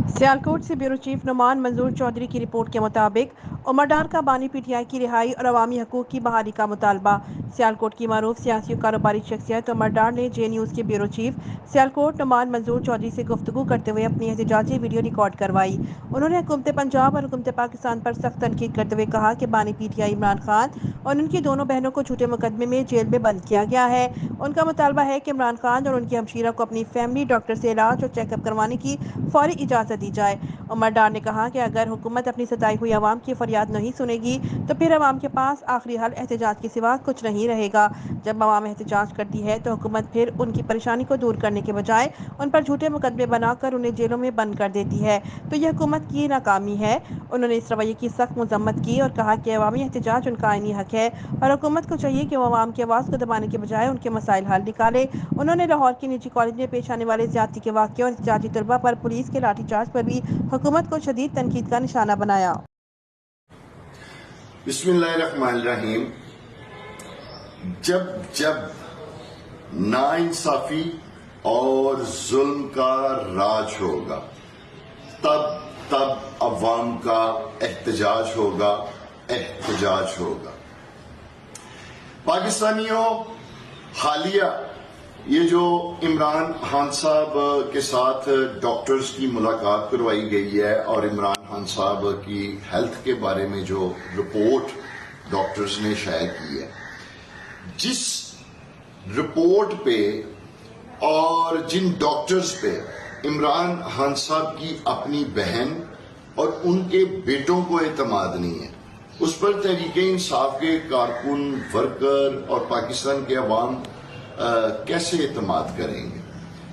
सियालकोट से bureau chief Numan मंजूर चौधरी की रिपोर्ट के मुताबिक उमर डार का बानी पीटीआई की रिहाई और अवामी हकूक की बहाली का मुतालबा। सियालकोट की मारूफ सियासी और कारोबारी शख्सियत उमर डार ने जे न्यूज़ के ब्यूरो चीफ सियालकोट नुमान मंजूर चौधरी से गुफ्तगू करते हुए अपनी एहतजाजी वीडियो रिकॉर्ड करवाई। उन्होंने हुकूमत पंजाब और हुकूमत पाकिस्तान पर सख्त तनकीद करते हुए कहा कि बानी पीटीआई इमरान खान और उनकी दोनों बहनों को झूठे मुकदमे में जेल में बंद किया गया है। उनका मुतालबा है कि इमरान खान और उनकी हमशीरा को अपनी फैमिली डॉक्टर से इलाज और चेकअप करवाने की फौरी इजाज़त दी जाए। उमर डार ने कहा कि अगर हुकूमत अपनी सताई हुई आवाम की फरियाद नहीं सुनेगी तो फिर आवाम के पास आखिरी हल एहतजाज के सिवा कुछ नहीं रहेगा। जब आवाम एहतजाज करती है तो हुकूमत फिर उनकी परेशानी को दूर करने के बजाय उन पर झूठे मुकदमे बनाकर उन्हें जेलों में बंद कर देती है, तो यह हुकूमत की नाकामी है। उन्होंने इस रवैये की सख्त मजम्मत की और कहा कि अवामी एहतजाज उनका आईनी हक है और हुकूमत को चाहिए कि वो आवाम की आवाज़ को दबाने के बजाय उनके मसाइल हल निकाले। उन्होंने लाहौर के निजी कॉलेज में पेश आने वाले ज्यादती के वाक़े और एहतजाजी तलबा पर पुलिस के लाठीचार्ज पर भी हुकूमत को शदीद तनकीद का निशाना बनाया। बिस्मिल्लाहिर्रहमानिर्रहीम। जब जब नाइंसाफी और जुल्म का राज होगा तब तब अवाम का एहतजाज होगा। पाकिस्तानियों, हालिया ये जो इमरान खान साहब के साथ डॉक्टर्स की मुलाकात करवाई गई है और इमरान खान साहब की हेल्थ के बारे में जो रिपोर्ट डॉक्टर्स ने शायद की है, जिस रिपोर्ट पे और जिन डॉक्टर्स पे इमरान खान साहब की अपनी बहन और उनके बेटों को एतमाद नहीं है, उस पर तहरीके इंसाफ के कारकुन, वर्कर और पाकिस्तान के अवाम कैसे एतमाद करेंगे।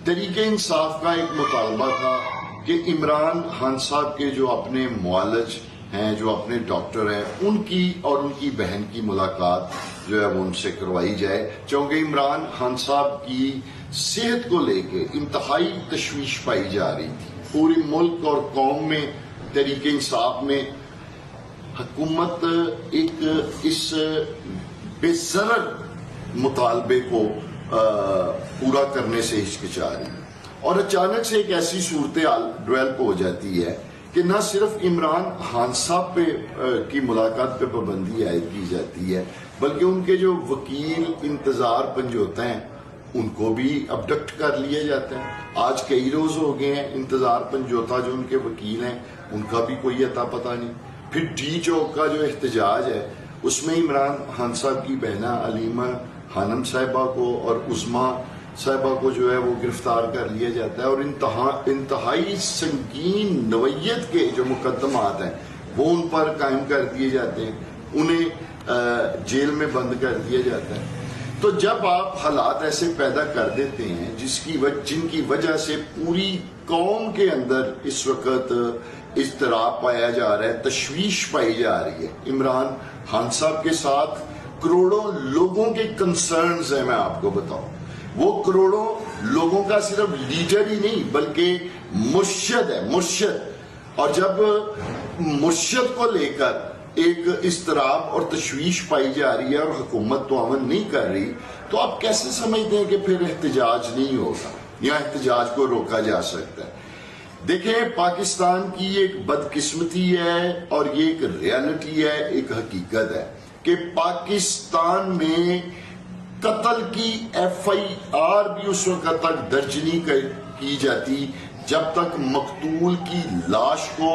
तहरीके इंसाफ का एक मुतालबा था कि इमरान खान साहब के जो अपने मुआलज हैं, जो अपने डॉक्टर हैं, उनकी और उनकी बहन की मुलाकात जो है वो उनसे करवाई जाए, क्योंकि इमरान खान साहब की सेहत को लेके इंतहाई तशवीश पाई जा रही थी। पूरे मुल्क और कौम में तहरीके इंसाफ में हुकूमत एक इस बेज़रर मुतालबे को पूरा करने से हिचकिचा रही है और अचानक से एक ऐसी सूरत हाल डेवलप हो जाती है कि न सिर्फ इमरान खान साहब पे की मुलाकात पे पाबंदी आयद की जाती है, बल्कि उनके जो वकील इंतजार पंजोता हैं उनको भी अबडक्ट कर लिए जाते हैं। आज कई रोज हो गए हैं इंतजार पंजोता जो उनके वकील हैं उनका भी कोई अता पता नहीं। फिर डी चौक का जो एहतजाज है उसमें इमरान खान साहब की बहना अलीमा खानम साहिबा को और उस्मा साहिबा को जो है वो गिरफ्तार कर लिया जाता है और इंतहाई संगीन नवैयत के जो मुकदमात हैं वो उन पर कायम कर दिए जाते हैं, उन्हें जेल में बंद कर दिया जाता है। तो जब आप हालात ऐसे पैदा कर देते हैं जिनकी वजह से पूरी कौम के अंदर इस वक्त इज़्तिराब पाया जा रहा है, तशवीश पाई जा रही है। इमरान खान साहब के साथ करोड़ों लोगों के कंसर्न्स हैं। मैं आपको बताऊं, वो करोड़ों लोगों का सिर्फ लीडर ही नहीं बल्कि मुर्शद है, मुर्शद। और जब मुर्शद को लेकर एक इज़्तिराब और तशवीश पाई जा रही है और हुकूमत तो अमन नहीं कर रही, तो आप कैसे समझते हैं कि फिर एहतजाज नहीं होगा या एहतजाज को रोका जा सकता है। देखें, पाकिस्तान की एक बदकिस्मती है और ये एक रियलिटी है, एक हकीकत है कि पाकिस्तान में कत्ल की FIR भी उस वक्त तक दर्ज नहीं की जाती जब तक मकतूल की लाश को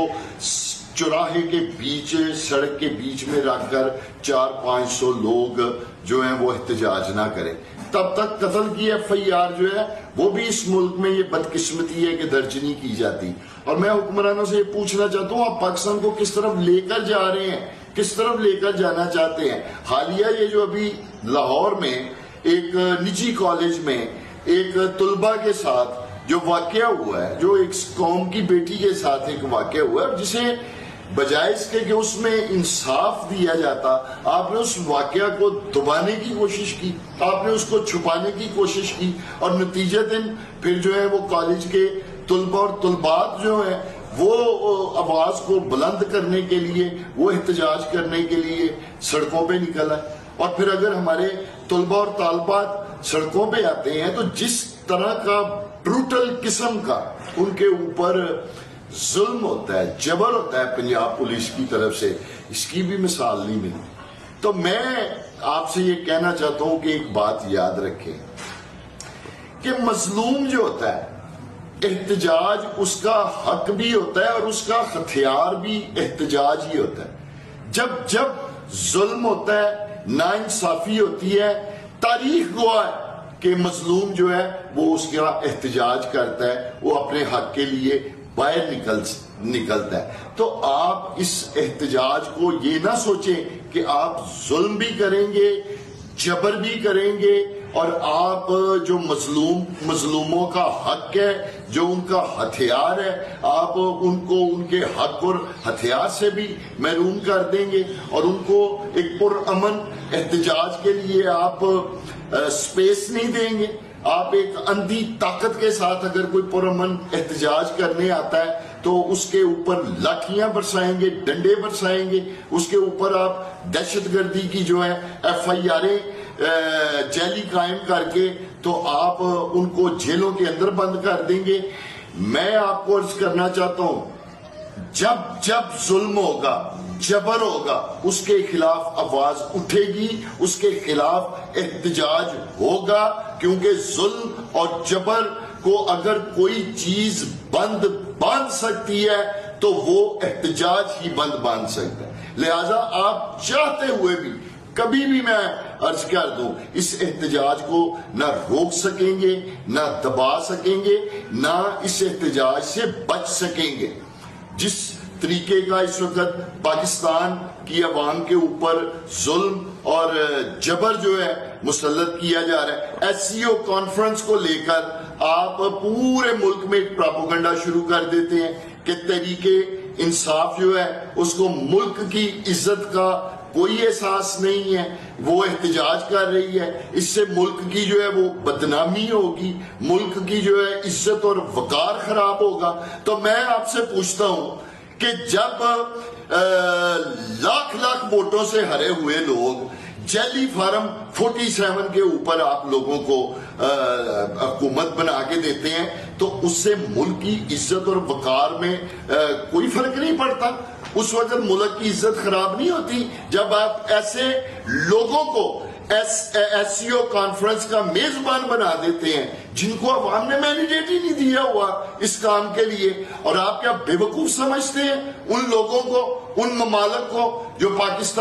चौराहे के बीच, सड़क के बीच में रखकर 400-500 लोग जो हैं वो एहतजाज ना करें। तब तक कत्ल की FIR जो है वो भी इस मुल्क में ये बदकिस्मती है कि दर्ज नहीं की जाती। और मैं हुक्मरानों से ये पूछना चाहता हूँ, आप पाकिस्तान को किस तरफ लेकर जा रहे हैं, किस तरफ लेकर जाना चाहते हैं। हालिया ये जो अभी लाहौर में एक निजी कॉलेज में एक तुलबा के साथ जो वाकया हुआ है, जो एक कौम की बेटी के साथ एक वाकया हुआ है, जिसे बजाय इसके कि उसमें इंसाफ दिया जाता, आपने उस वाकया को दबाने की कोशिश की, आपने उसको छुपाने की कोशिश की और नतीजतन फिर जो है वो कॉलेज के तुलबा और तुलबात जो है वो आवाज को बुलंद करने के लिए, वो एहतजाज करने के लिए सड़कों पे निकल आए। और फिर अगर हमारे तुलबा और तालबात सड़कों पे आते हैं तो जिस तरह का ब्रूटल किस्म का उनके ऊपर ظلم ہوتا ہے، جبر ہوتا ہے پنجاب پولیس کی طرف سے، اس کی بھی مثال نہیں ملتی۔ تو میں آپ سے یہ کہنا چاہتا ہوں کہ ایک بات یاد رکھیں کہ مظلوم جو ہوتا ہے، احتجاج اس کا حق بھی ہوتا ہے اور اس کا ہتھیار بھی احتجاج ہی ہوتا ہے۔ جب ظلم ہوتا ہے، ناانصافی ہوتی ہے، تاریخ گواہ ہے کہ مظلوم جو ہے وہ اس کا احتجاج کرتا ہے، وہ اپنے حق کے لیے باہر نکلتا ہے۔ تو آپ اس احتجاج کو یہ نہ سوچیں کہ آپ ظلم بھی کریں گے، جبر بھی کریں گے، اور آپ جو مظلوموں کا حق ہے، جو ان کا ہتھیار ہے، آپ ان کو ان کے حق اور ہتھیار سے بھی محروم کر دیں گے، اور ان کو ایک پرامن احتجاج کے لیے آپ سپیس نہیں دیں گے۔ آپ ایک اندھی طاقت کے ساتھ اگر کوئی پرامن احتجاج کرنے آتا ہے تو اس کے اوپر لاٹھیاں برسائیں گے، ڈنڈے برسائیں گے، اس کے اوپر آپ دہشت گردی کی جو ہے FIRیں جیلی قائم کر کے تو آپ ان کو جیلوں کے اندر بند کر دیں گے۔ میں آپ کو عرض کرنا چاہتا ہوں، جب ظلم ہوگا، جبر ہوگا، اس کے خلاف آواز اٹھے گی، اس کے خلاف احتجاج ہوگا، کیونکہ ظلم اور جبر کو اگر کوئی چیز بند باندھ سکتی ہے تو وہ احتجاج ہی بند باندھ سکتا ہے۔ لہذا آپ چاہتے ہوئے بھی کبھی بھی، میں عرض کر دوں، اس احتجاج کو نہ روک سکیں گے، نہ دبا سکیں گے، نہ اس احتجاج سے بچ سکیں گے۔ جس طریقے کا اس وقت پاکستان کی عوام کے اوپر ظلم اور جبر جو ہے مسلط کیا جا رہا ہے، SCO کانفرنس کو لے کر آپ پورے ملک میں ایک پراپوگنڈا شروع کر دیتے ہیں کہ تحریک انصاف جو ہے اس کو ملک کی عزت کا کوئی احساس نہیں ہے، وہ احتجاج کر رہی ہے، اس سے ملک کی جو ہے وہ بدنامی ہوگی، ملک کی جو ہے عزت اور وقار خراب ہوگا۔ تو میں آپ سے پوچھتا ہوں کہ جب لاکھ ووٹوں سے ہرے ہوئے لوگ جیلی فارم 47 کے اوپر آپ لوگوں کو حکومت بنا کے دیتے ہیں تو اس سے ملک کی عزت اور وقار میں کوئی فرق نہیں پڑتا؟ اس وقت ملک کی عزت خراب نہیں ہوتی جب آپ ایسے لوگوں کو SCO کانفرنس کا میزبان بنا دیتے ہیں جن کو عوام نے مینڈیٹ ہی نہیں دیا ہوا اس کام کے لیے؟ اور آپ کیا بے وقوف سمجھتے ہیں ان لوگوں کو، ان ممالک کو جو پاکستان